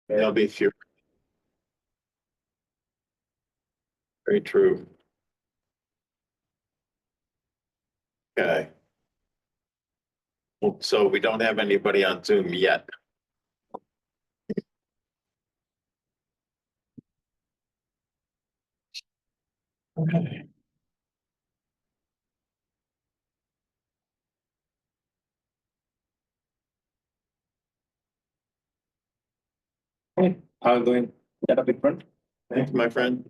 There'll be few. Very true. Okay. Well, so we don't have anybody on Zoom yet. Okay. Hey, how are you doing? Yeah, big friend. Thanks, my friend.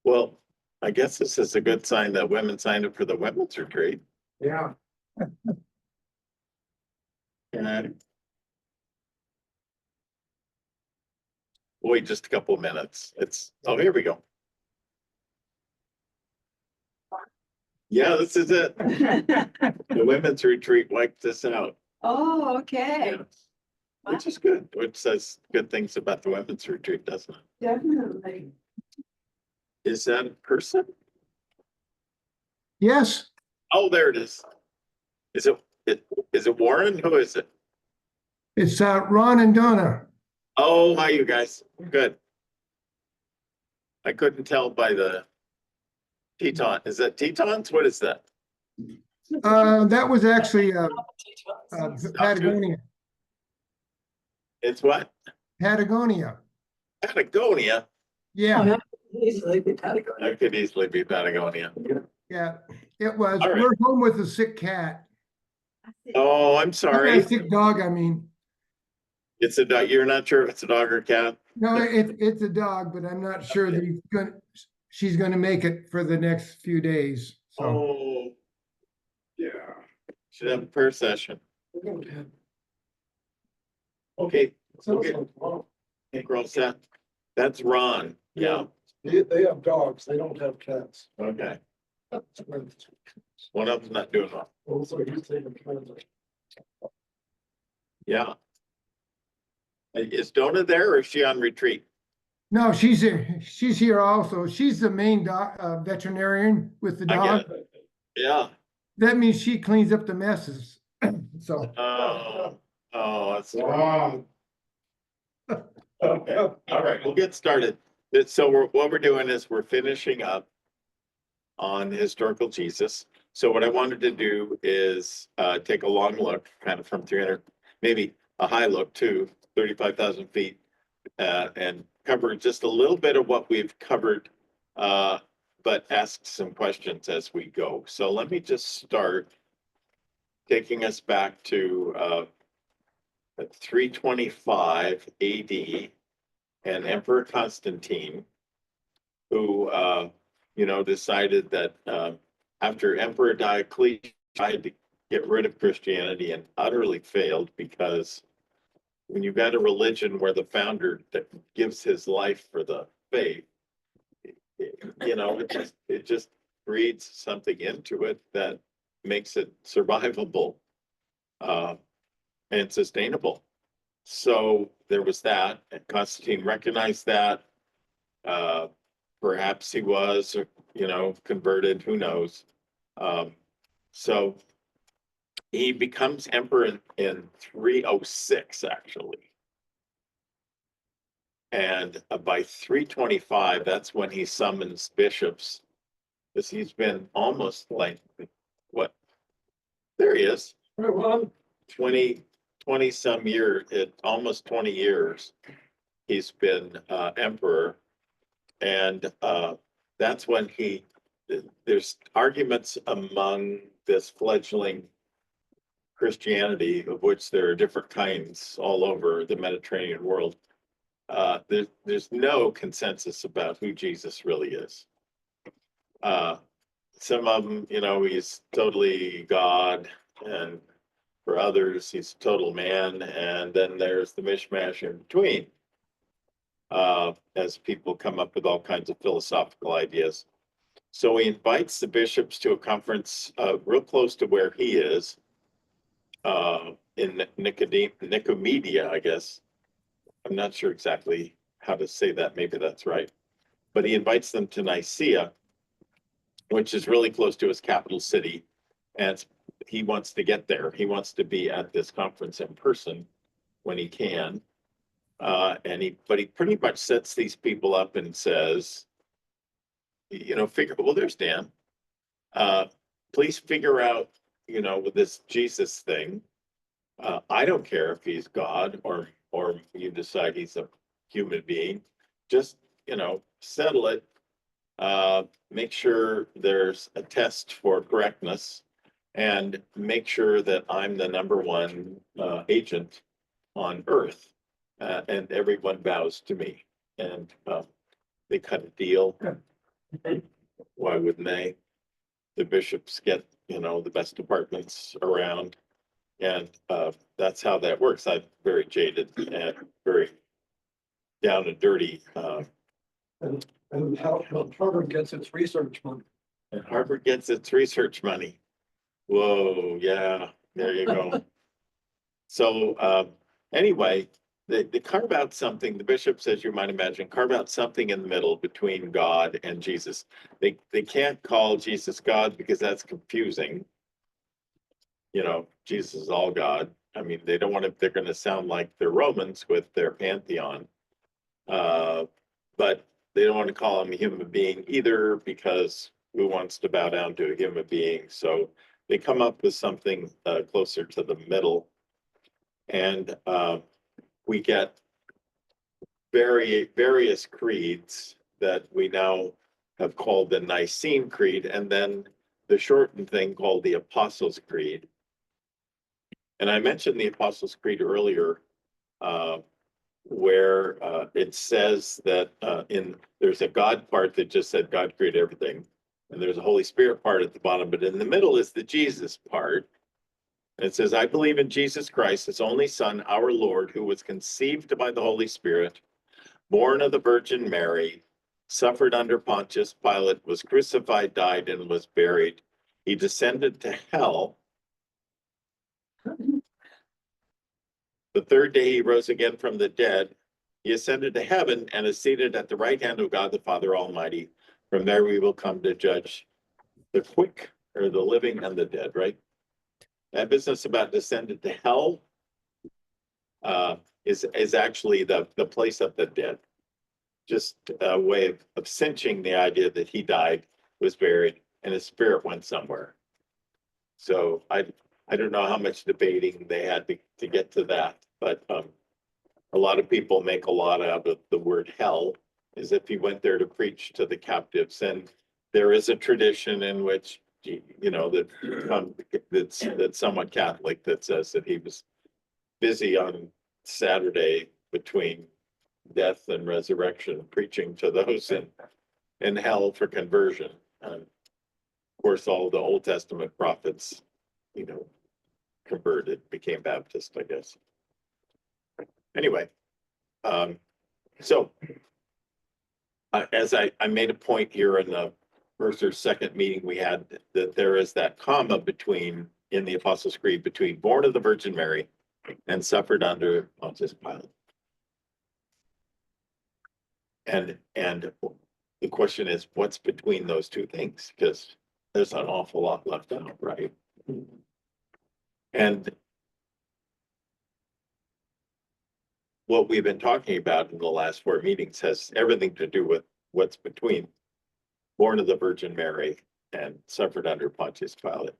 Well, I guess this is a good sign that women signed up for the women's retreat. Yeah. And wait just a couple of minutes. Oh, here we go. Yeah, this is it. The women's retreat wiped this out. Oh, okay. Yeah. Which is good, which says good things about the women's retreat, doesn't it? Definitely. Is that a person? Yes, Oh, there it is. Is it Warren? Who is it? it's Ron and Donna. Oh, hi, you guys. Good. I couldn't tell by the Teton. Is that Tetons? What is that? That was actually Patagonia. It's what? Patagonia. Patagonia? Yeah, that could easily be Patagonia. That could easily be Patagonia. yeah, it was. All right. We're home with a sick cat. Oh, I'm A sorry. sick dog, I mean. It's a dog. You're not sure if it's a dog or cat? No, it's a dog, but I'm not sure that she's gonna make it for the next few days. So Oh, yeah. Should have a prayer session. Okay. Okay. Hey, we're all set. That's Ron. Yeah. They have dogs, they don't have cats. Okay. One of them's not doing well. Also, he's taking transit. Yeah. Is Donna there or is she on retreat? no, she's here also. She's the main veterinarian with the I dog. get it. Yeah. That means she cleans up the messes. So Oh, that's wrong. Okay. All right, we'll get started. So what we're doing is we're finishing up on historical Jesus. So what I wanted to do is take a long look, kind of from 300, maybe a high look to 35,000 feet, and cover just a little bit of what we've covered, but ask some questions as we go. So let me just start taking us back to 325 AD and Emperor Constantine, who decided that after Emperor Diocletian tried to get rid of Christianity and utterly failed, because when you've got a religion where the founder that gives his life for the faith, it just breeds something into it that makes it survivable and sustainable. So there was that, and Constantine recognized that. Perhaps he was, converted, who knows. So he becomes emperor in 306, actually. And by 325, that's when he summons bishops, because he's been almost like, what? There he is. 20 some years, almost 20 years, he's been emperor. And that's when there's arguments among this fledgling Christianity, of which there are different kinds all over the Mediterranean world. There's no consensus about who Jesus really is. Some of them, he's totally God, and for others, he's a total man. And then there's the mishmash in between, as people come up with all kinds of philosophical ideas. So he invites the bishops to a conference real close to where he is, in Nicomedia, I guess. I'm not sure exactly how to say that. Maybe that's right. But he invites them to Nicaea, which is really close to his capital city. And he wants to get there. He wants to be at this conference in person when he can. But he pretty much sets these people up and says, well, there's Dan. Please figure out, with this Jesus thing. I don't care if he's God or you decide he's a human being. Just, settle it. Make sure there's a test for correctness, and make sure that I'm the number one agent on earth. And everyone bows to me. And they cut a deal. Why wouldn't they? The bishops get, the best apartments around. And that's how that works. I'm very jaded and very down and dirty. And how Harvard gets its research money. And Harvard gets its research money. Whoa, yeah, there you go. So anyway, they carve out something, the bishop says, you might imagine, carve out something in the middle between God and Jesus. They can't call Jesus God because that's confusing. Jesus is all God. I mean, they don't want to, they're going to sound like the Romans with their pantheon. But they don't want to call him a human being either, because who wants to bow down to a human being? So they come up with something closer to the middle. And we get various creeds that we now have called the Nicene Creed, and then the shortened thing called the Apostles' Creed. And I mentioned the Apostles' Creed earlier, where it says that there's a God part that just said God created everything, and there's a Holy Spirit part at the bottom, but in the middle is the Jesus part. And it says, I believe in Jesus Christ, his only Son, our Lord, who was conceived by the Holy Spirit, born of the Virgin Mary, suffered under Pontius Pilate, was crucified, died, and was buried. He descended to hell. The third day he rose again from the dead. He ascended to heaven and is seated at the right hand of God the Father Almighty. From there we will come to judge the quick, or the living, and the dead, right? That business about descended to hell is actually the place of the dead. Just a way of cinching the idea that he died, was buried, and his spirit went somewhere. So I don't know how much debating they had to get to that, but a lot of people make a lot out of the word hell, as if he went there to preach to the captives. And there is a tradition in which, that's somewhat Catholic, that says that he was busy on Saturday between death and resurrection, preaching to those in hell for conversion. And of course, all the Old Testament prophets, converted, became Baptist, I guess. Anyway, so as I made a point here in the first or second meeting we had, that there is that comma in the Apostles' Creed between born of the Virgin Mary and suffered under Pontius Pilate. And the question is, what's between those two things? Because there's an awful lot left out, right? And what we've been talking about in the last 4 meetings has everything to do with what's between born of the Virgin Mary and suffered under Pontius Pilate.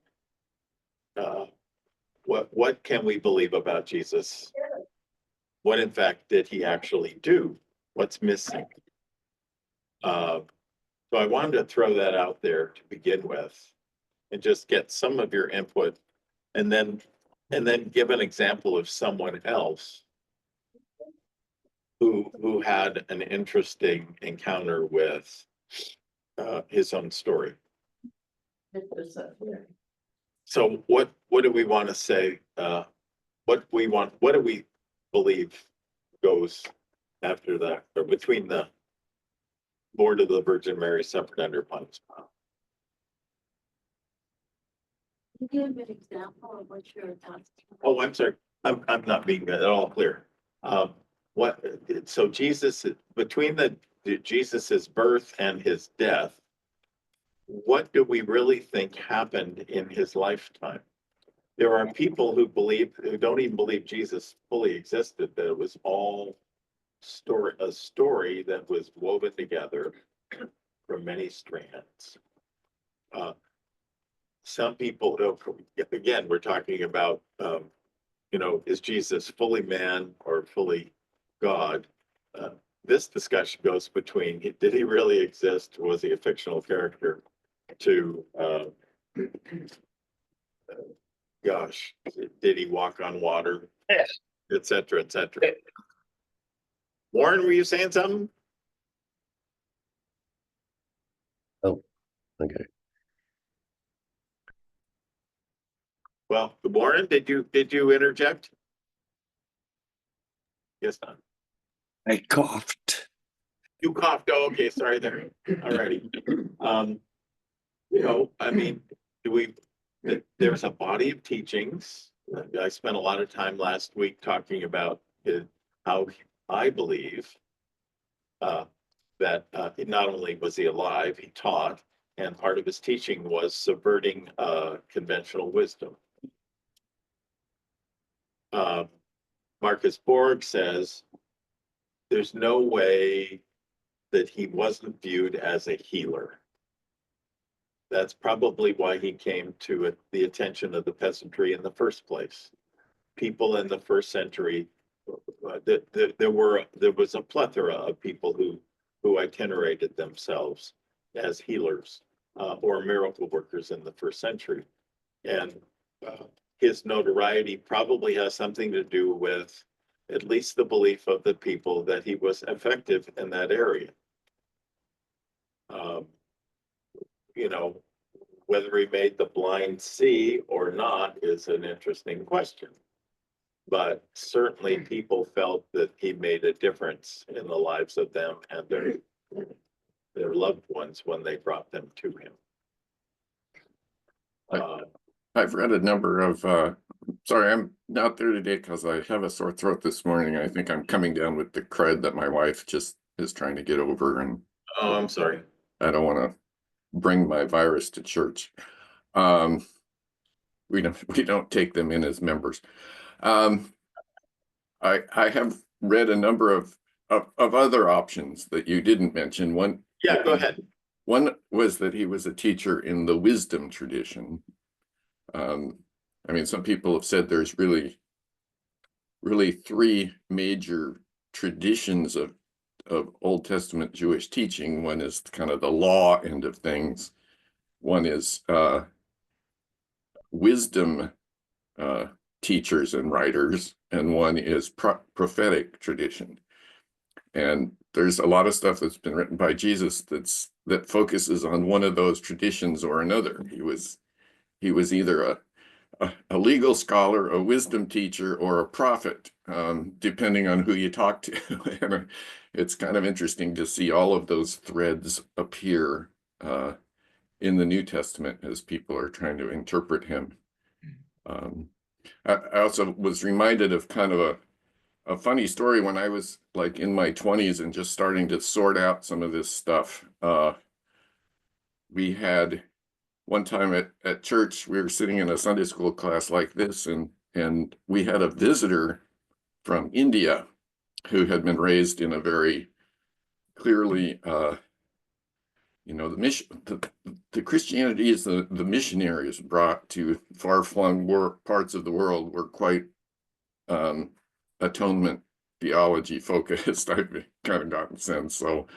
What can we believe about Jesus? What, in fact, did he actually do? What's missing? So I wanted to throw that out there to begin with, and just get some of your input, and then give an example of someone else who had an interesting encounter with his own story. So what do we want to say? What do we believe goes after that, or between the born of the Virgin Mary, suffered under Pontius Pilate? Can you give an example of what you're thoughts? Oh, I'm sorry. I'm not being at all clear. So Jesus, between Jesus's birth and his death, what do we really think happened in his lifetime? there are people who don't even believe Jesus fully existed, that it was all a story that was woven together from many strands. Some people, again, we're talking about, is Jesus fully man or fully God? This discussion goes between, did he really exist? Was he a fictional character? To, gosh, did he walk on water? Yes. Et cetera, et cetera. Warren, were you saying something? Okay. Well, Warren, did you interject? Yes, not. I coughed. You coughed. Oh, okay, sorry there. All righty. I mean, there's a body of teachings. I spent a lot of time last week talking about how I believe that not only was he alive, he taught, and part of his teaching was subverting conventional wisdom. Marcus Borg says there's no way that he wasn't viewed as a healer. That's probably why he came to the attention of the peasantry in the first place. People in the first century, there was a plethora of people who itinerated themselves as healers or miracle workers in the first century. And his notoriety probably has something to do with at least the belief of the people that he was effective in that area. Whether he made the blind see or not is an interesting question. But certainly people felt that he made a difference in the lives of them and their loved ones when they brought them to him. I've read a number of, sorry, I'm not there today because I have a sore throat this morning. I think I'm coming down with the crud that my wife just is trying to get over, and Oh, I'm sorry. I don't want to bring my virus to church. We don't take them in as members. I have read a number of other options that you didn't mention. One, Yeah, go ahead. One was that he was a teacher in the wisdom tradition. I mean, some people have said there's really three major traditions of Old Testament Jewish teaching. One is kind of the law end of things. One is wisdom teachers and writers, and one is prophetic tradition. And there's a lot of stuff that's been written by Jesus that focuses on one of those traditions or another. He was either a legal scholar, a wisdom teacher, or a prophet, depending on who you talk to. And it's kind of interesting to see all of those threads appear in the New Testament as people are trying to interpret him. I also was reminded of kind of a funny story when I was like in my 20s and just starting to sort out some of this stuff. We had one time at church, we were sitting in a Sunday school class like this, and we had a visitor from India who had been raised in a very clearly, the Christianity is the missionaries brought to far-flung parts of the world were quite atonement theology focused. I've kind of gotten sense. So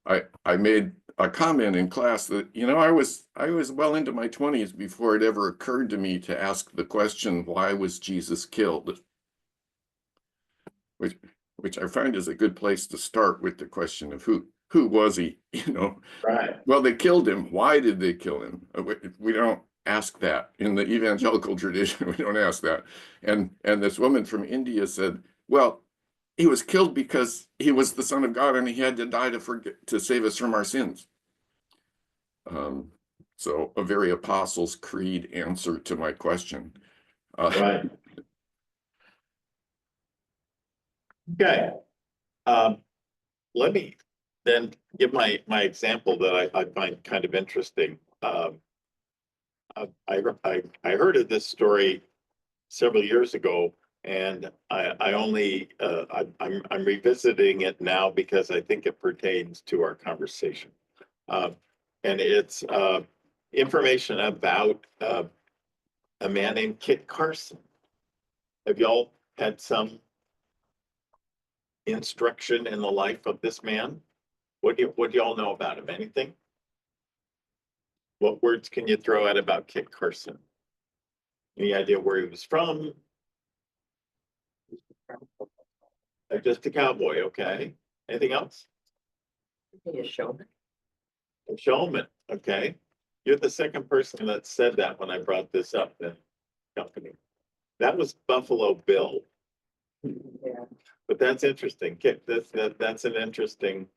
I made a comment in class that, I was well into my 20s before it ever occurred to me to ask the question, why was Jesus killed? Which I find is a good place to start with the question of who was he, Right. Well, they killed him. Why did they kill him? We don't ask that in the evangelical tradition. We don't ask that. And this woman from India said, well, he was killed because he was the Son of God and he had to die to save us from our sins. So a very Apostles' Creed answer to my question. Right. Okay. Let me then give my example that I find kind of interesting. I heard of this story several years ago, and I only, I'm revisiting it now because I think it pertains to our conversation. And it's information about a man named Kit Carson. Have y'all had some instruction in the life of this man? What do y'all know about him? Anything? What words can you throw out about Kit Carson? Any idea where he was from? Just a cowboy, okay. Anything else? A showman. A showman, okay. You're the second person that said that when I brought this up in company. That was Buffalo Bill, Yeah. but that's interesting. Kit, that's an interesting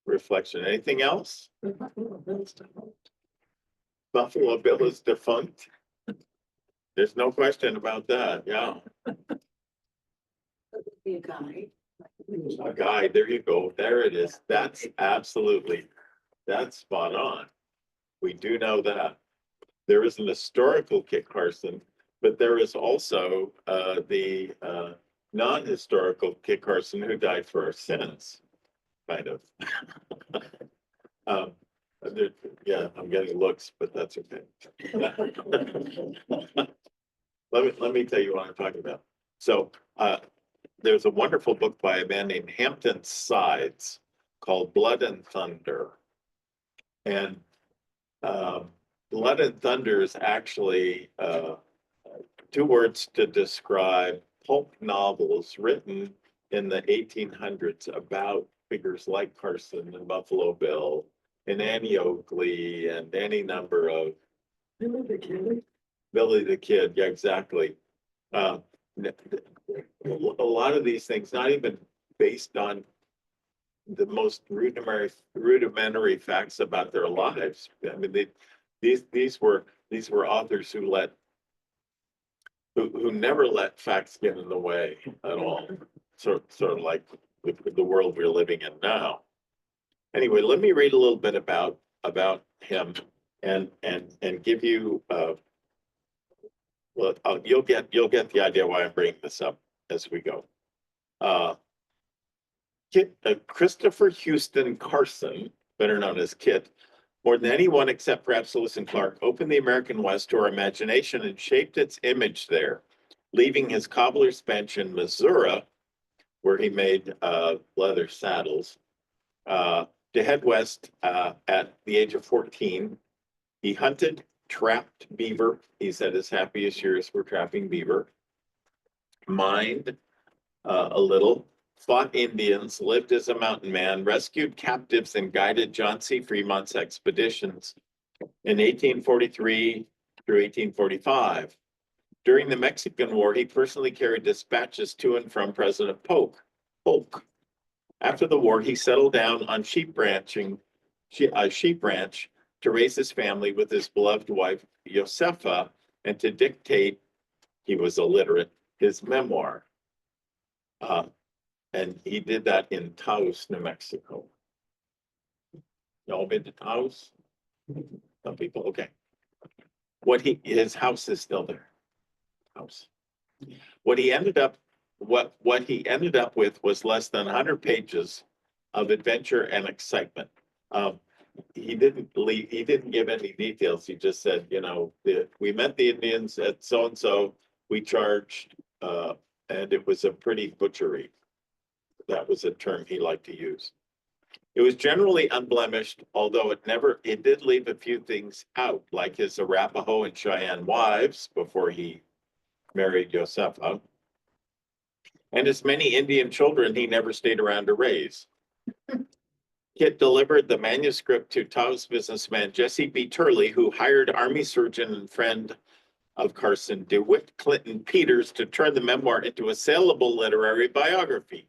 reflection. Anything else? Buffalo Bill is defunct. There's no question about that, yeah. Be a guy. A guy, there you go, there it is. That's absolutely, that's spot on. We do know that. There is an historical Kit Carson, but there is also the non-historical Kit Carson who died for our sins, kind of. Yeah, I'm getting looks, but that's okay. Let me tell you what I'm talking about. So there's a wonderful book by a man named Hampton Sides called Blood and Thunder. And Blood and Thunder is actually two words to describe pulp novels written in the 1800s about figures like Carson and Buffalo Bill and Annie Oakley and any number of Billy the Kid. Yeah, exactly. A lot of these things, not even based on the most rudimentary facts about their lives. I mean, these were authors who never let facts get in the way at all. Sort of like the world we're living in now. Anyway, let me read a little bit about him and give you well, you'll get the idea why I'm bringing this up as we go. Christopher Houston Carson, better known as Kit, more than anyone except perhaps Lewis and Clark, opened the American West to our imagination and shaped its image there, leaving his cobbler's bench in Missouri, where he made leather saddles, to head west at the age of 14. He hunted, trapped beaver. He said his happiest years were trapping beaver. Mined a little, fought Indians, lived as a mountain man, rescued captives, and guided John C. Fremont's expeditions in 1843 through 1845. During the Mexican War, he personally carried dispatches to and from President Polk. After the war, he settled down on sheep ranch to raise his family with his beloved wife, Josefa, and to dictate, he was illiterate, his memoir. And he did that in Taos, New Mexico. Y'all been to Taos? Some people, okay. His house is still there. House. What he ended up with was less than 100 pages of adventure and excitement. He didn't give any details. He just said, you know, we met the Indians at so and so. We charged, and it was a pretty butchery. That was a term he liked to use. It was generally unblemished, although it did leave a few things out, like his Arapaho and Cheyenne wives before he married Josefa, and his many Indian children he never stayed around to raise. Kit delivered the manuscript to Taos businessman Jesse B. Turley, who hired Army surgeon and friend of Carson, DeWitt Clinton Peters, to turn the memoir into a saleable literary biography.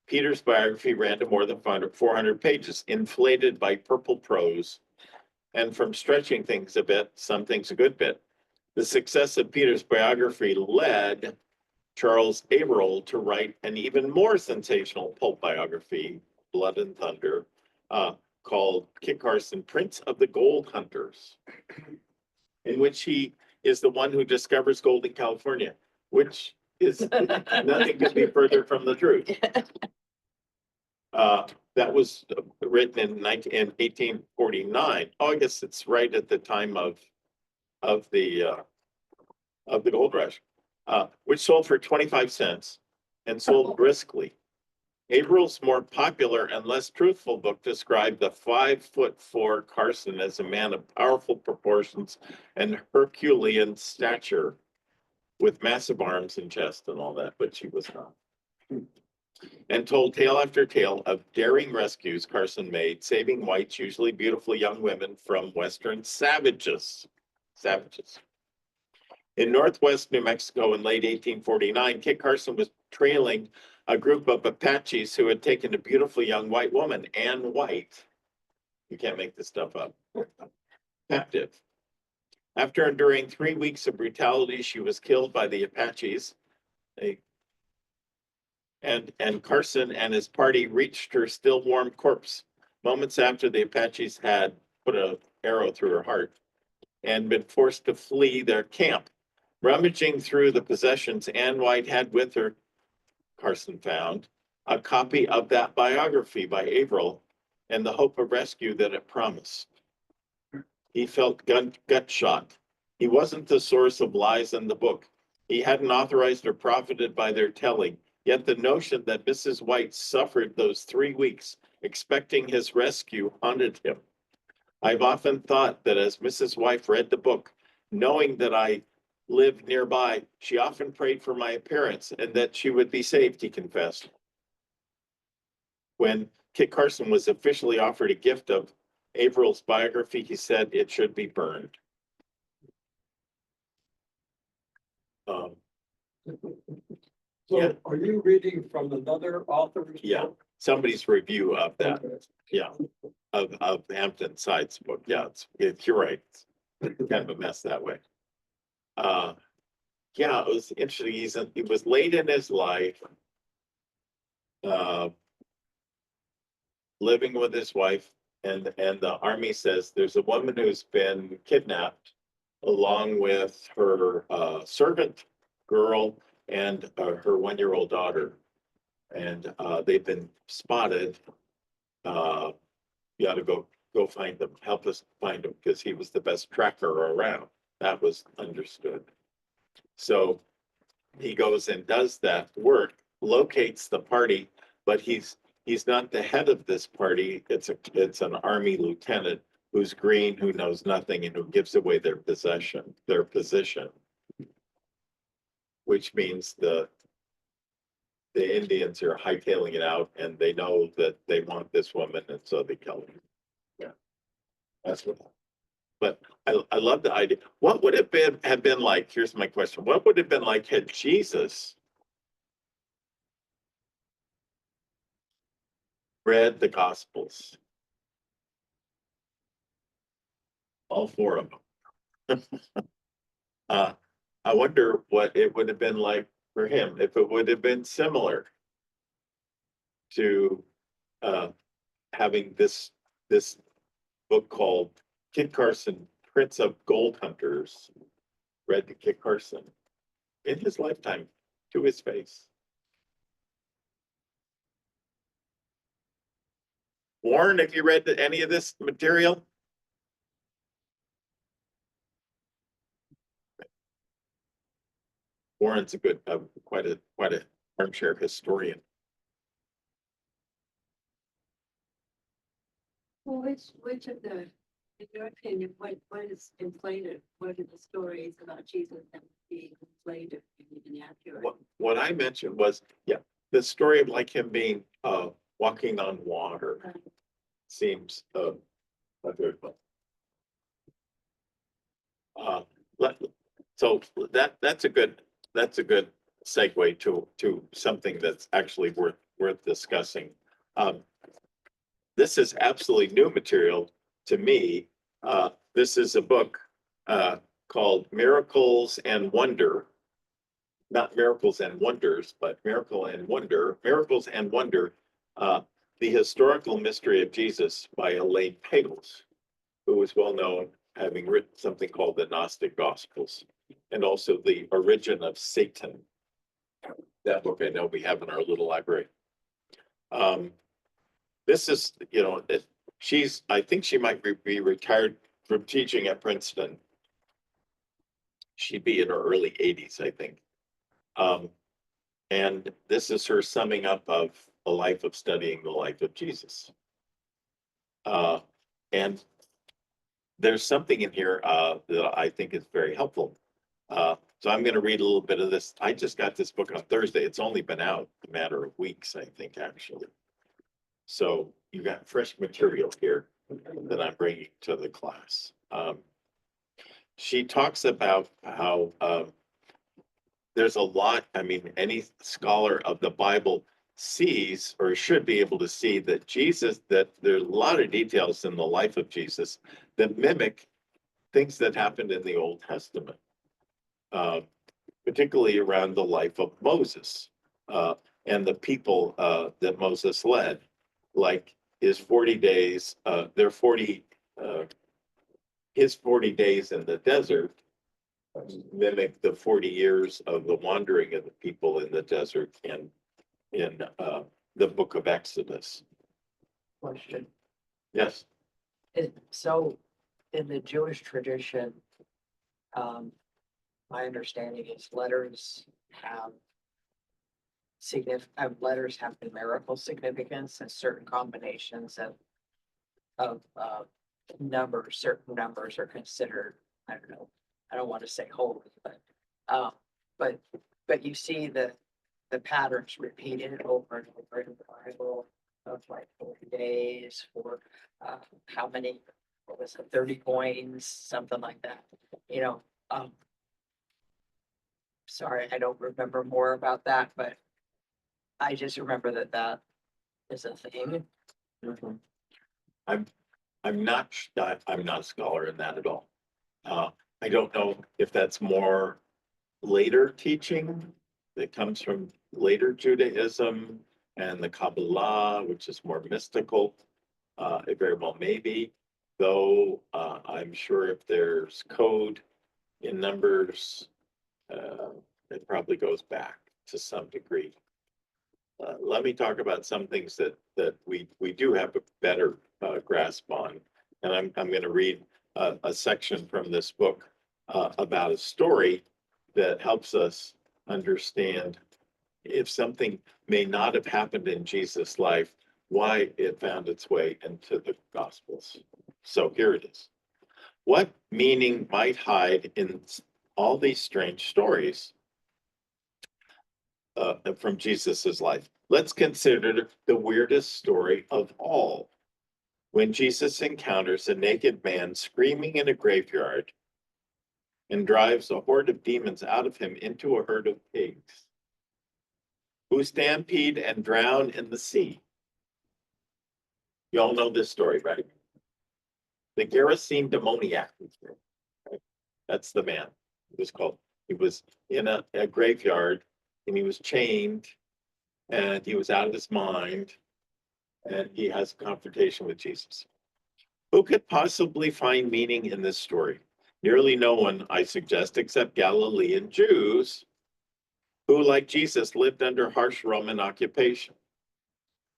Peters' biography ran to more than 400 pages, inflated by purple prose, and from stretching things a bit, some things a good bit. The success of Peters' biography led Charles Averill to write an even more sensational pulp biography, Blood and Thunder, called Kit Carson, Prince of the Gold Hunters. in which he is the one who discovers gold in California, which is nothing could be further from the truth. That was written in 1849. Oh, I guess it's right at the time of the gold rush, which sold for 25 cents and sold briskly. Averill's more popular and less truthful book described the 5'4" Carson as a man of powerful proportions and Herculean stature, with massive arms and chest and all that, but she was not. And told tale after tale of daring rescues Carson made, saving whites, usually beautiful young women, from Western savages. In Northwest New Mexico in late 1849, Kit Carson was trailing a group of Apaches who had taken a beautiful young white woman, Ann White. You can't make this stuff up. Captive. After enduring 3 weeks of brutality, she was killed by the Apaches. And Carson and his party reached her still warm corpse moments after the Apaches had put an arrow through her heart and been forced to flee their camp. Rummaging through the possessions Ann White had with her, Carson found a copy of that biography by Averill and the hope of rescue that it promised. He felt gut shot. He wasn't the source of lies in the book. He hadn't authorized or profited by their telling. Yet the notion that Mrs. White suffered those 3 weeks expecting his rescue haunted him. I've often thought that as Mrs. White read the book, knowing that I lived nearby, she often prayed for my appearance and that she would be saved, he confessed. When Kit Carson was officially offered a gift of Averill's biography, he said it should be burned. So Yeah. are you reading from another author's Yeah. book? Somebody's review of that, Okay. yeah, of Hampton Sides book. Yeah, you're right. It's kind of a mess that way. Yeah, it was interesting. He was late in his life, living with his wife, and the army says there's a woman who's been kidnapped along with her servant girl and her 1-year-old daughter. And they've been spotted. You ought to go find them, help us find them, because he was the best tracker around. That was understood. So he goes and does that work, locates the party, but he's not the head of this party. It's an army lieutenant who's green, who knows nothing, and who gives away their position, which means the Indians are hightailing it out, and they know that they want this woman, and so they kill her. Yeah, that's what. But I love the idea. What would it have been like? Here's my question: what would it have been like had Jesus read the Gospels, all 4 of them? I wonder what it would have been like for him, if it would have been similar to having this book called Kit Carson, Prince of Gold Hunters, read to Kit Carson in his lifetime to his face. Warren, have you read any of this material? Warren's a good, quite a armchair historian. Well, which of the, in your opinion, what is inflated? What are the stories about Jesus that being inflated and inaccurate? What I mentioned was, yeah, the story of like him being walking on water Right. seems a good one. So that's a good segue to something that's actually worth discussing. This is absolutely new material to me. This is a book called Miracles and Wonder. Not Miracles and Wonders, but Miracles and Wonder, the Historical Mystery of Jesus by Elaine Pagels, who was well known having written something called the Gnostic Gospels, and also the Origin of Satan. That book I know we have in our little library. This is, I think she might be retired from teaching at Princeton. She'd be in her early 80s, I think. And this is her summing up of a life of studying the life of Jesus. And there's something in here that I think is very helpful. So I'm going to read a little bit of this. I just got this book on Thursday. It's only been out a matter of weeks, I think, actually. So you got fresh material here that I'm bringing to the class. She talks about how there's a lot, any scholar of the Bible sees or should be able to see that that there's a lot of details in the life of Jesus that mimic things that happened in the Old Testament, particularly around the life of Moses and the people that Moses led, like his 40 days, his 40 days in the desert mimic the 40 years of the wandering of the people in the desert in the book of Exodus. Question. Yes. So in the Jewish tradition, my understanding is letters have numerical significance, and certain combinations of numbers, certain numbers are considered, I don't know, I don't want to say holy, but you see the patterns repeated over and over in the Bible of like 40 days for how many, what was it, 30 coins, something like that, sorry, I don't remember more about that, but I just remember that is a thing. I'm not a scholar in that at all. I don't know if that's more later teaching that comes from later Judaism and the Kabbalah, which is more mystical. It very well may be, though I'm sure if there's code in numbers, it probably goes back to some degree. Let me talk about some things that we do have a better grasp on. And I'm going to read a section from this book about a story that helps us understand if something may not have happened in Jesus' life, why it found its way into the Gospels. So here it is. What meaning might hide in all these strange stories from Jesus's life? Let's consider the weirdest story of all. When Jesus encounters a naked man screaming in a graveyard and drives a horde of demons out of him into a herd of pigs, who stampede and drown in the sea. You all know this story, right? The Gerasene demoniac. Right? That's the man. He was in a graveyard, and he was chained, and he was out of his mind, and he has a confrontation with Jesus. Who could possibly find meaning in this story? Nearly no one, I suggest, except Galilean Jews, who, like Jesus, lived under harsh Roman occupation.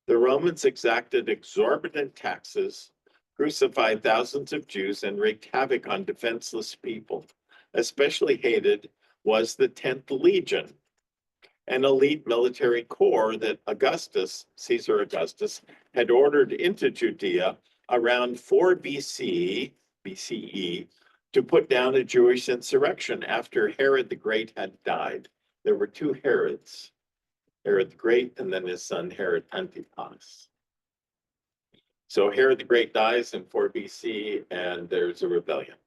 The Romans exacted exorbitant taxes, crucified thousands of Jews, and wreaked havoc on defenseless people. Especially hated was the 10th Legion, an elite military corps that Caesar Augustus, had ordered into Judea around 4 BCE to put down a Jewish insurrection after Herod the Great had died. There were 2 Herods, Herod the Great and then his son Herod Antipas. So Herod the Great dies in 4 BC and there's a rebellion.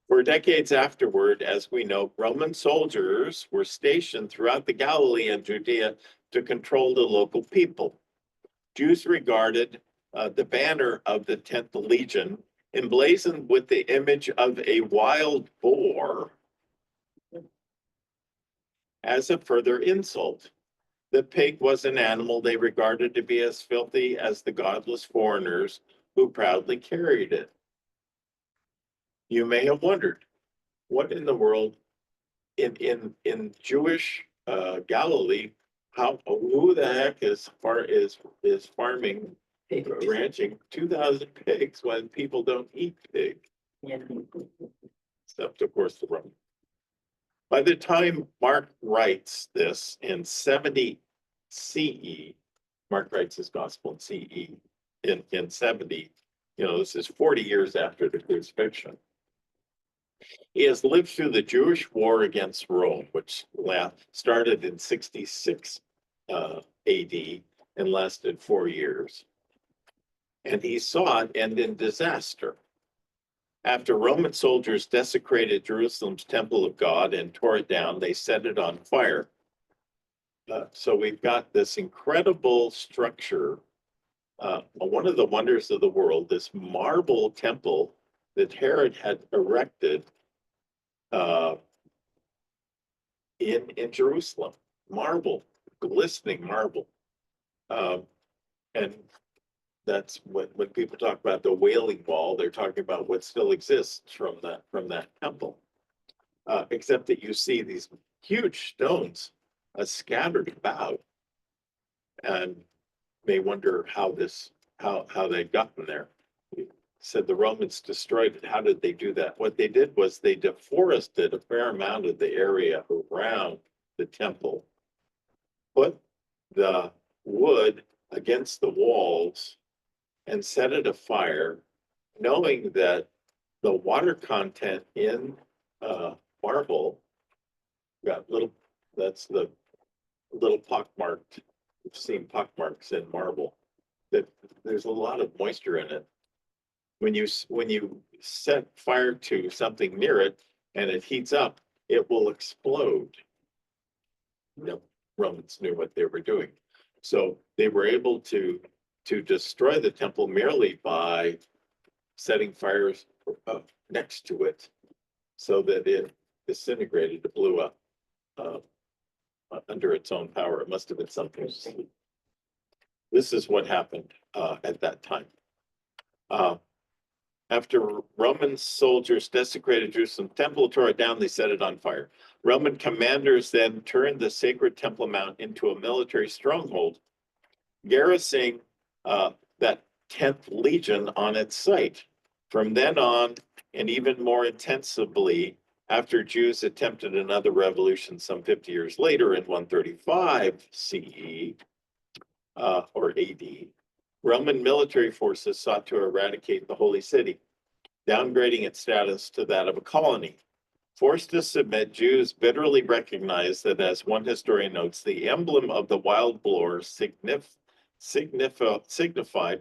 For decades afterward, as we know, Roman soldiers were stationed throughout the Galilee and Judea to control the local people. Jews regarded the banner of the 10th Legion, emblazoned with the image of a wild boar, as a further insult. The pig was an animal they regarded to be as filthy as the godless foreigners who proudly carried it. You may have wondered, what in the world in Jewish Galilee, who the heck is farming, ranching 2,000 pigs when people don't eat pig, Yeah. except of course the Roman. By the time Mark writes this in 70 CE, Mark writes his gospel in CE in 70, this is 40 years after the crucifixion. He has lived through the Jewish war against Rome, which started in 66 AD and lasted 4 years. And he saw it end in disaster. After Roman soldiers desecrated Jerusalem's temple of God and tore it down, they set it on fire. So we've got this incredible structure, one of the wonders of the world, this marble temple that Herod had erected in Jerusalem, marble, glistening marble. And that's when people talk about the Wailing Wall, they're talking about what still exists from that temple. Except that you see these huge stones scattered about, and may wonder how they'd gotten there. You said the Romans destroyed it. How did they do that? What they did was they deforested a fair amount of the area around the temple, put the wood against the walls, and set it afire, knowing that the water content in marble got that's the little pockmarked, we've seen pockmarks in marble, that there's a lot of moisture in it. When you set fire to something near it and it heats up, it will explode. The Romans knew what they were doing. So they were able to destroy the temple merely by setting fires next to it so that it disintegrated, it blew up under its own power. It must have been something. This is what happened at that time. After Roman soldiers desecrated Jerusalem temple, tore it down, they set it on fire. Roman commanders then turned the sacred Temple Mount into a military stronghold, garrisoning that 10th Legion on its site. From then on, and even more intensively, after Jews attempted another revolution some 50 years later in 135 CE or AD, Roman military forces sought to eradicate the holy city, downgrading its status to that of a colony. Forced to submit, Jews bitterly recognized that, as one historian notes, the emblem of the wild boar signified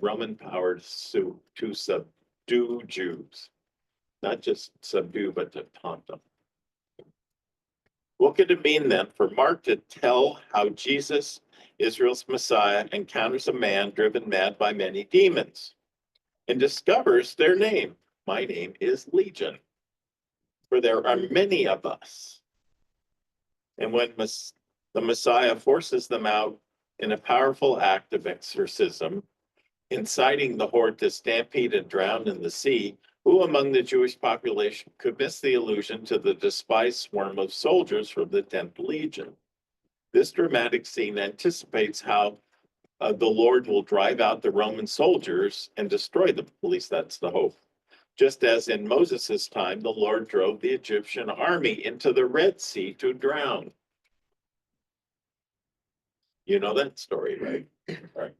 Roman power to subdue Jews. Not just subdue, but to taunt them. What could it mean then for Mark to tell how Jesus, Israel's Messiah, encounters a man driven mad by many demons and discovers their name? My name is Legion, for there are many of us. And when the Messiah forces them out in a powerful act of exorcism, inciting the horde to stampede and drown in the sea, who among the Jewish population could miss the allusion to the despised swarm of soldiers from the 10th Legion? This dramatic scene anticipates how the Lord will drive out the Roman soldiers and destroy them. At least that's the hope. Just as in Moses' time, the Lord drove the Egyptian army into the Red Sea to drown. You know that story, right? Right.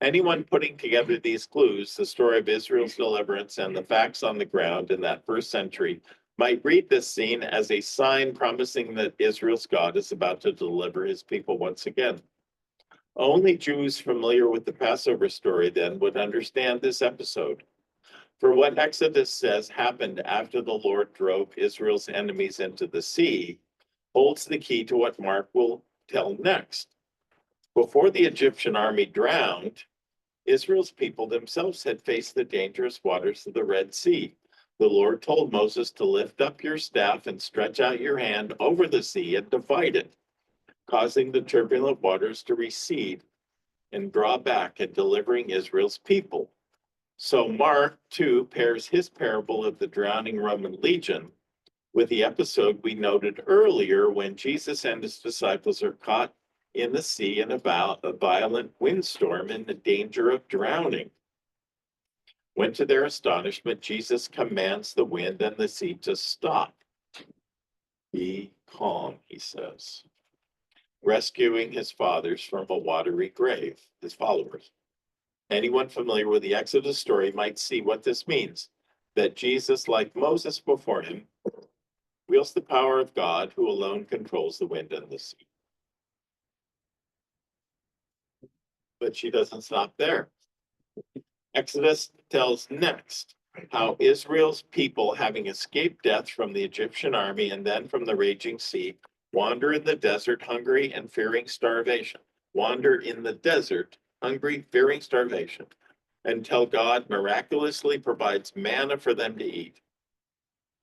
Anyone putting together these clues, the story of Israel's deliverance and the facts on the ground in that first century, might read this scene as a sign promising that Israel's God is about to deliver his people once again. Only Jews familiar with the Passover story then would understand this episode. For what Exodus says happened after the Lord drove Israel's enemies into the sea holds the key to what Mark will tell next. Before the Egyptian army drowned, Israel's people themselves had faced the dangerous waters of the Red Sea. The Lord told Moses to lift up your staff and stretch out your hand over the sea and divide it, causing the turbulent waters to recede and draw back and delivering Israel's people. So Mark too pairs his parable of the drowning Roman legion with the episode we noted earlier when Jesus and his disciples are caught in the sea in about a violent windstorm in the danger of drowning. When to their astonishment, Jesus commands the wind and the sea to stop. Be calm, he says, rescuing his followers from a watery grave, his followers. Anyone familiar with the Exodus story might see what this means, that Jesus, like Moses before him, wields the power of God who alone controls the wind and the sea. But she doesn't stop there. Exodus tells next how Israel's people, having escaped death from the Egyptian army and then from the raging sea, wander in the desert hungry and fearing starvation. Wander in the desert hungry, fearing starvation, until God miraculously provides manna for them to eat.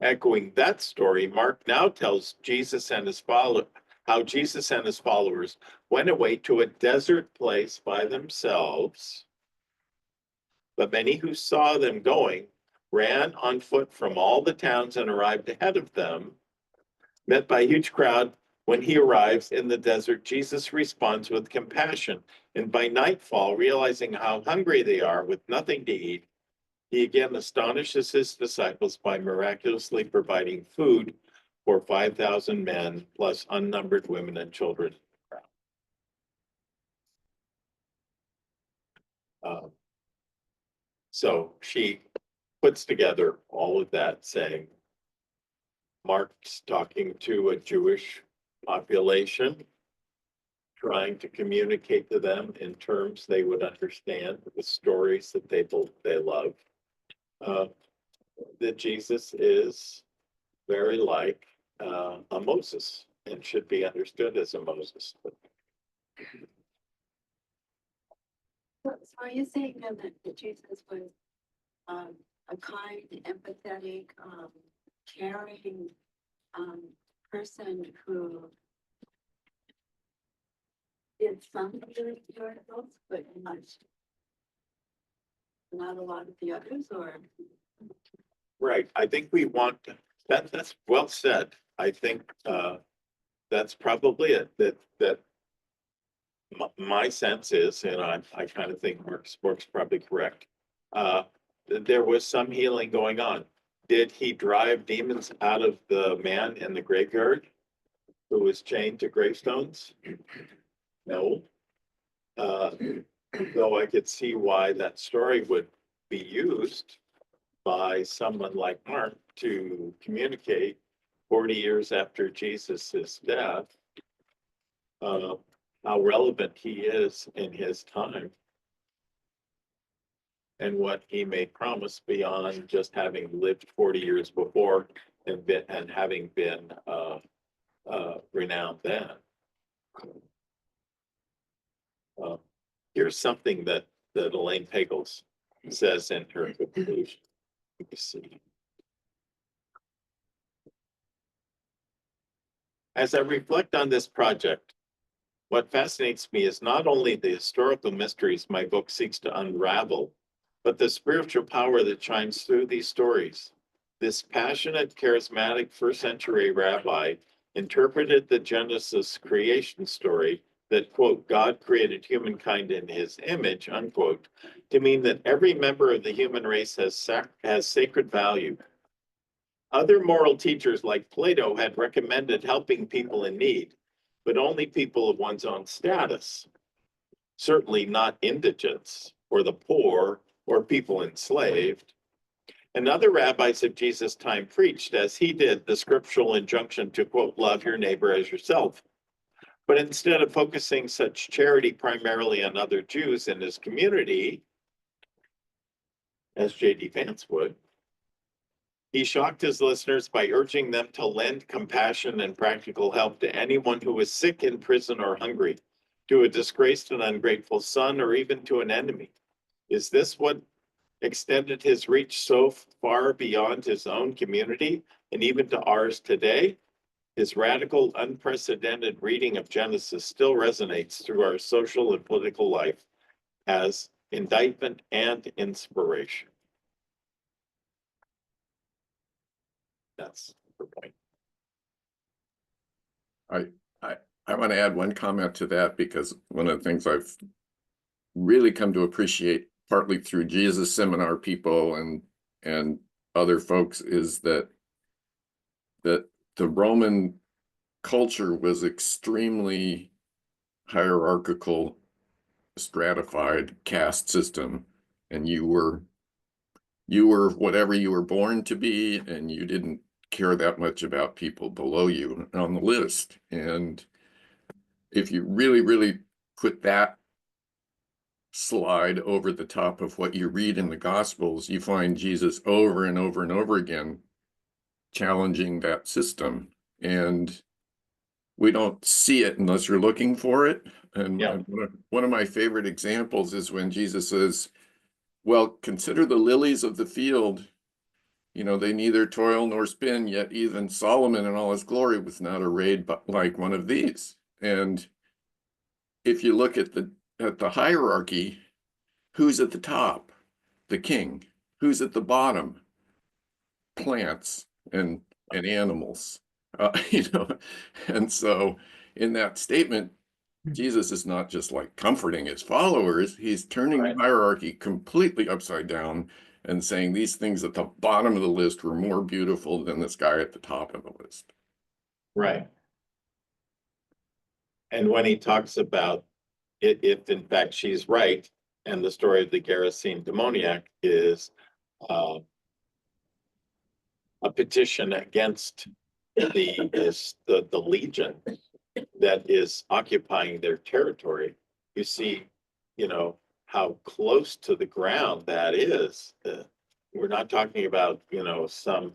Echoing that story, Mark now tells how Jesus and his followers went away to a desert place by themselves. But many who saw them going ran on foot from all the towns and arrived ahead of them. Met by a huge crowd, when he arrives in the desert, Jesus responds with compassion. And by nightfall, realizing how hungry they are with nothing to eat, he again astonishes his disciples by miraculously providing food for 5,000 men, plus unnumbered women and children. So she puts together all of that, saying, Mark's talking to a Jewish population, trying to communicate to them in terms they would understand, the stories that they love. That Jesus is very like a Moses and should be understood as a Moses. So are you saying then that Jesus was a kind, empathetic, caring person who did some of the miracles, but not a lot of the others, or? Right. I think we want that's well said. I think that's probably it. That my sense is, and I kind of think Mark's probably correct. There was some healing going on. Did he drive demons out of the man in the graveyard who was chained to gravestones? No. Though I could see why that story would be used by someone like Mark to communicate 40 years after Jesus's death, how relevant he is in his time and what he may promise beyond just having lived 40 years before and having been renowned then. Here's something that Elaine Pagels says in her conclusion. Let me see. As I reflect on this project, what fascinates me is not only the historical mysteries my book seeks to unravel, but the spiritual power that shines through these stories. This passionate, charismatic first-century rabbi interpreted the Genesis creation story that, quote, God created humankind in his image, unquote, to mean that every member of the human race has sacred value. Other moral teachers like Plato had recommended helping people in need, but only people of one's own status. Certainly not indigents or the poor or people enslaved. And other rabbis of Jesus' time preached, as he did, the scriptural injunction to, quote, love your neighbor as yourself. But instead of focusing such charity primarily on other Jews in his community, as J.D. Vance would, he shocked his listeners by urging them to lend compassion and practical help to anyone who was sick, in prison, or hungry, to a disgraced and ungrateful son, or even to an enemy. Is this what extended his reach so far beyond his own community and even to ours today? His radical, unprecedented reading of Genesis still resonates through our social and political life as indictment and inspiration. That's the point. I want to add one comment to that, because one of the things I've really come to appreciate, partly through Jesus Seminar people and other folks, is that the Roman culture was extremely hierarchical, stratified caste system, and you were whatever you were born to be, and you didn't care that much about people below you on the list. And if you really put that slide over the top of what you read in the Gospels, you find Jesus over and over and over again challenging that system. And we don't see it unless you're looking for it. And Yeah. one of my favorite examples is when Jesus says, well, consider the lilies of the field. You know, they neither toil nor spin, yet even Solomon in all his glory was not arrayed like one of these. And if you look at the hierarchy, who's at the top? The king. Who's at the bottom? Plants and animals. You know, and so in that statement, Jesus is not just like comforting his followers, he's turning the hierarchy completely upside down and saying these things at the bottom of the list were more beautiful than this guy at the top of the list. Right. And when he talks about it, if in fact she's right, and the story of the Gerasene demoniac is a petition against the legion that is occupying their territory, you see, you know, how close to the ground that is. We're not talking about, you know, some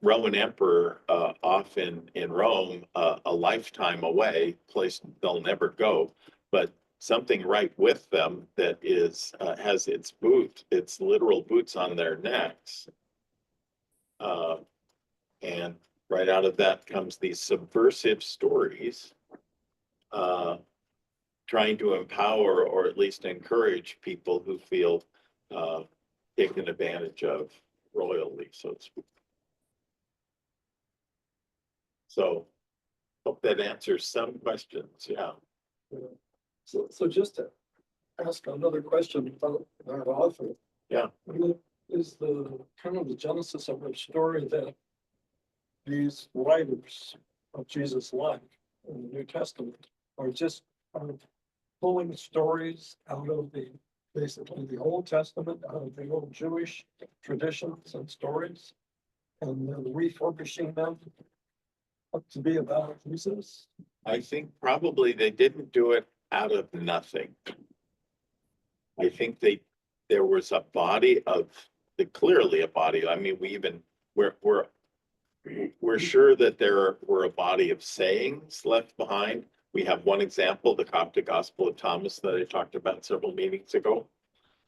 Roman emperor off in Rome, a lifetime away, place they'll never go, but something right with them that is has its literal boots on their necks. And right out of that comes these subversive stories, trying to empower or at least encourage people who feel taken advantage of royally, so to speak. So hope that answers some questions. Yeah. So just to ask another question about our author. Yeah. What is the kind of the genesis of our story that these writers of Jesus' life in the New Testament are just pulling stories out of basically the Old Testament, out of the old Jewish traditions and stories, and then refurbishing them up to be about Jesus? I think probably they didn't do it out of nothing. I think there was a body of clearly a body. I mean, we're sure that there were a body of sayings left behind. We have one example, the Coptic Gospel of Thomas that I talked about several meetings ago.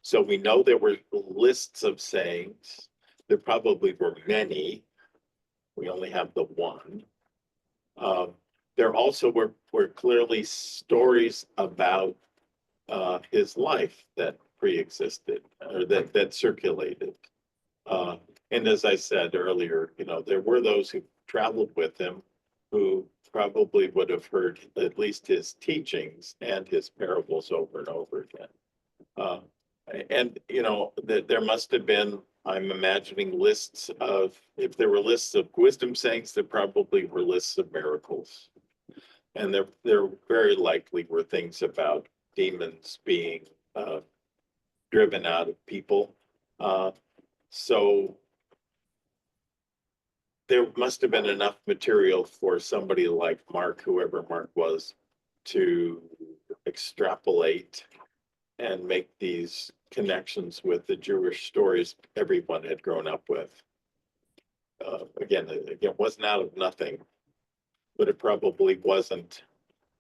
So we know there were lists of sayings. There probably were many. We only have the one. There also were clearly stories about his life that pre-existed or that circulated. And as I said earlier, you know, there were those who traveled with him who probably would have heard at least his teachings and his parables over and over again. And, you know, there must have been, I'm imagining lists of, if there were lists of wisdom sayings, there probably were lists of miracles. And there very likely were things about demons being driven out of people. So there must have been enough material for somebody like Mark, whoever Mark was, to extrapolate and make these connections with the Jewish stories everyone had grown up with. Again, it wasn't out of nothing, but it probably wasn't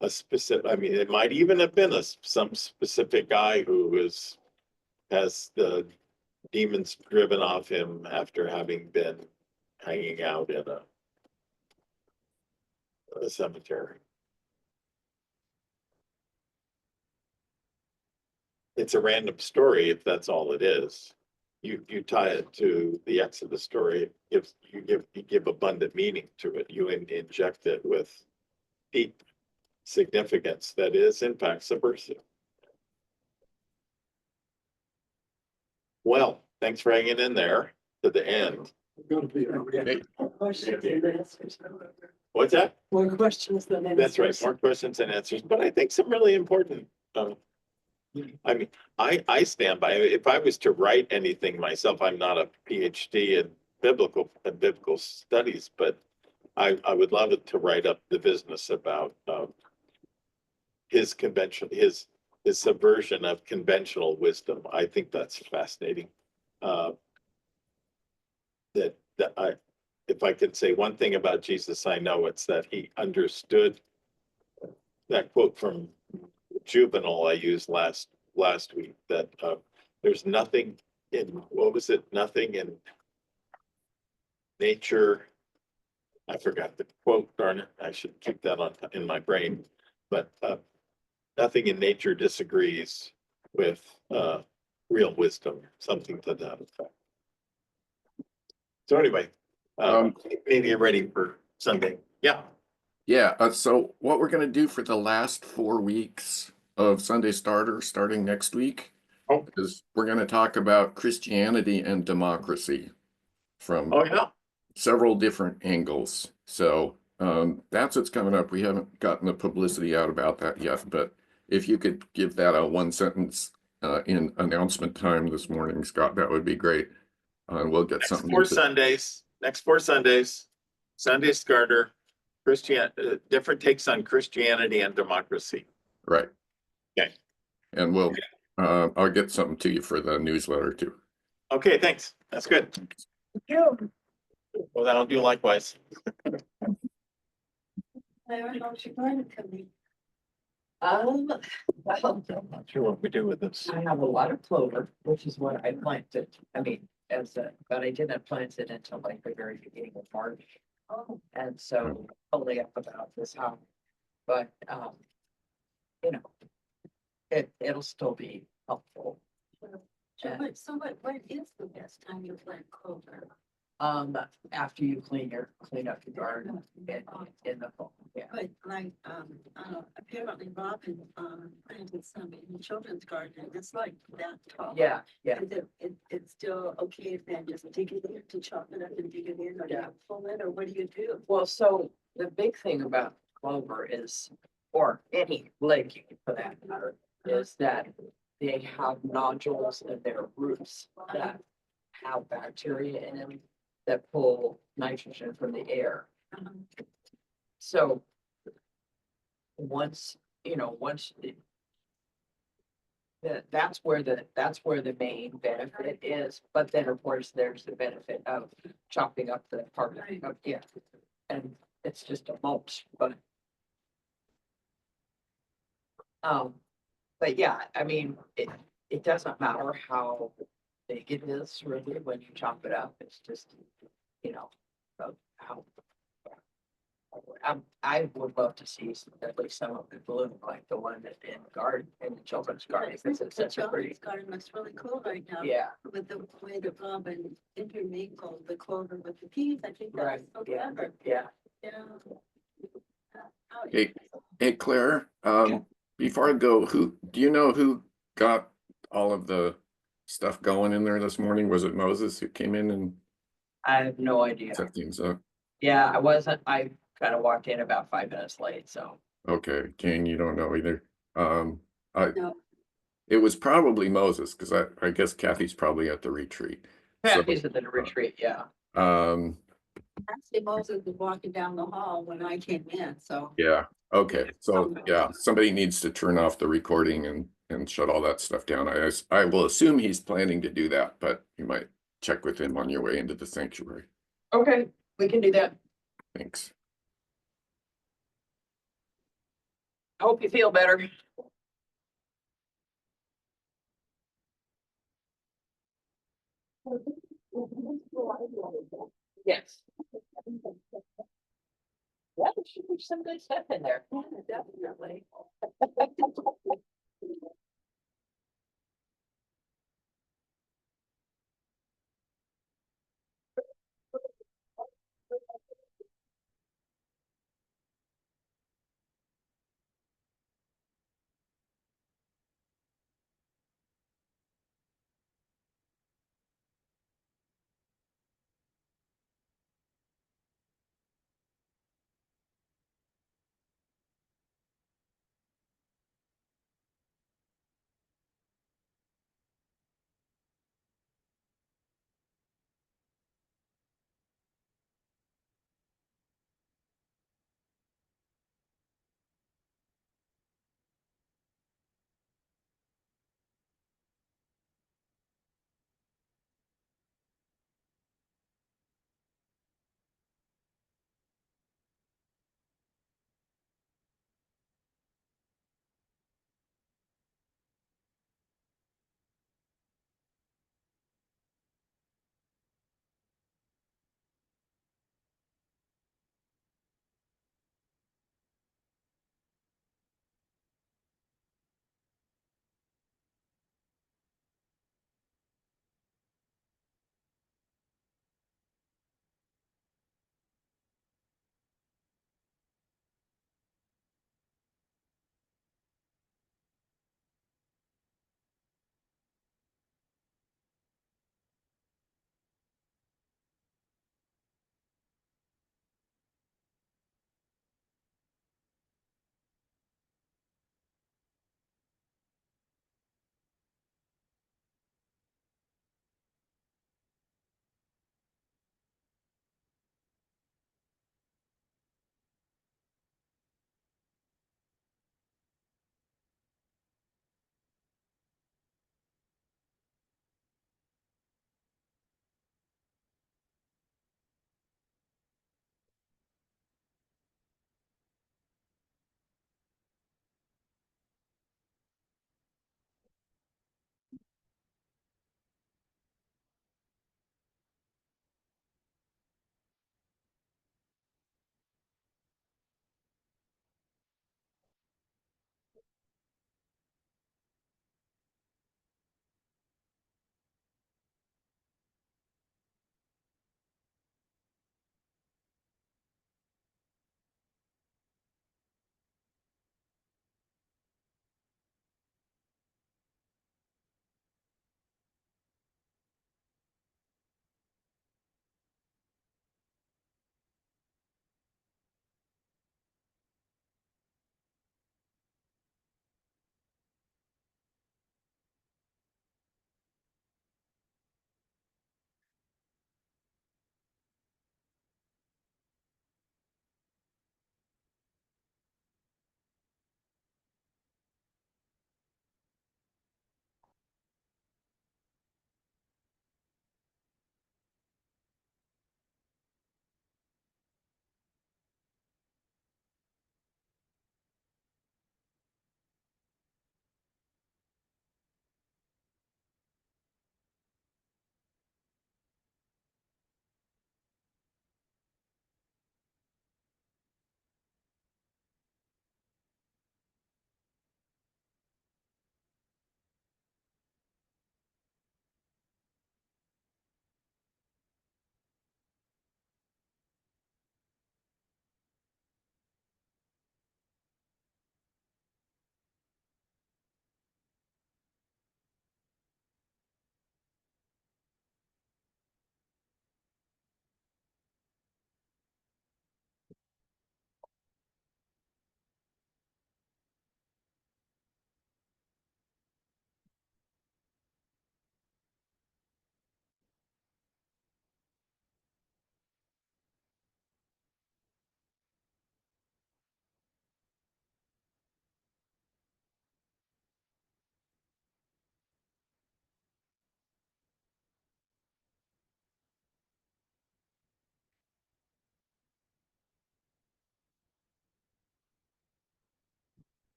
a specific, I mean, it might even have been some specific guy who has the demons driven off him after having been hanging out in a cemetery. it's a random story if that's all it is. You tie it to the Exodus story, if you give abundant meaning to it, you inject it with deep significance that is in fact subversive. Well, thanks for hanging in there to the end. Gonna be. Questions and answers. What's that? More questions than answers. That's right, more questions and answers, but I think some really important. I mean, I stand by, if I was to write anything myself, I'm not a PhD in biblical studies, but I would love it to write up the business about his subversion of conventional wisdom. I think that's fascinating. If I could say one thing about Jesus, I know it's that he understood that quote from Juvenal I used last week, that there's nothing in, what was it? Nothing in nature. I forgot the quote, darn it. I should keep that in my brain. But nothing in nature disagrees with real wisdom, something to that effect. So anyway, maybe you're ready for Sunday. Yeah. Yeah, so what we're gonna do for the last 4 weeks of Sunday Starter, starting next week, is we're gonna talk about Christianity and democracy from Oh, yeah. several different angles. So that's what's coming up. We haven't gotten the publicity out about that yet, but if you could give that a 1 sentence in announcement time this morning, Scott, that would be great. We'll get something. Next 4 Sundays, Sunday Starter, different takes on Christianity and democracy. Right. Okay. And we'll I'll get something to you for the newsletter too. Okay, thanks. That's good. Well, then I'll do likewise. Larry, how's your garden coming? Well, I'm not sure what we do with this. I have a lot of clover, which is what I planted. I mean, but I didn't plant it until like the very beginning of March. Oh, And so only up about this high. But you know, it'll still be helpful. so what is the best time to plant clover? After you clean up your garden in the fall. Yeah. But like, apparently Robin, planted some in the children's garden, and it's like that tall. Yeah, yeah. Is it's still okay if then just dig it in to chop it up and dig it in, or do you Yeah. pull it, or what do you do? Well, so the big thing about clover is, or any legume for that matter, is that they have nodules in their roots that have bacteria in them that pull nitrogen from the air. So once that's where the main benefit is, but then of course there's the benefit of chopping up the part of, yeah. And it's just a mulch, but yeah, I mean, it doesn't matter how big it is really when you chop it up. It's just, how. I would love to see at least some of the bloom, like the one that in the garden, in the children's garden, because it's The such a pretty. children's garden looks really cool right now. Yeah, With the way that Robin intermingled the clover with the peas, I think right, that's so yeah, clever. yeah. Yeah. Hey Claire, before I go, do you know who got all of the stuff going in there this morning? Was it Moses who came in and I have no idea. set things up? Yeah, I kind of walked in about 5 minutes late, so. Okay, King, you don't know either. No. It was probably Moses, because I guess Kathy's probably at the retreat. So, He's at the retreat, yeah. Actually, Moses was walking down the hall when I came in, so. yeah, okay, so yeah, somebody needs to turn off the recording and shut all that stuff down. I will assume he's planning to do that, but you might check with him on your way into the sanctuary. Okay, we can do that. Thanks. I hope you feel better. Yes. Yeah, there should be some good stuff in there.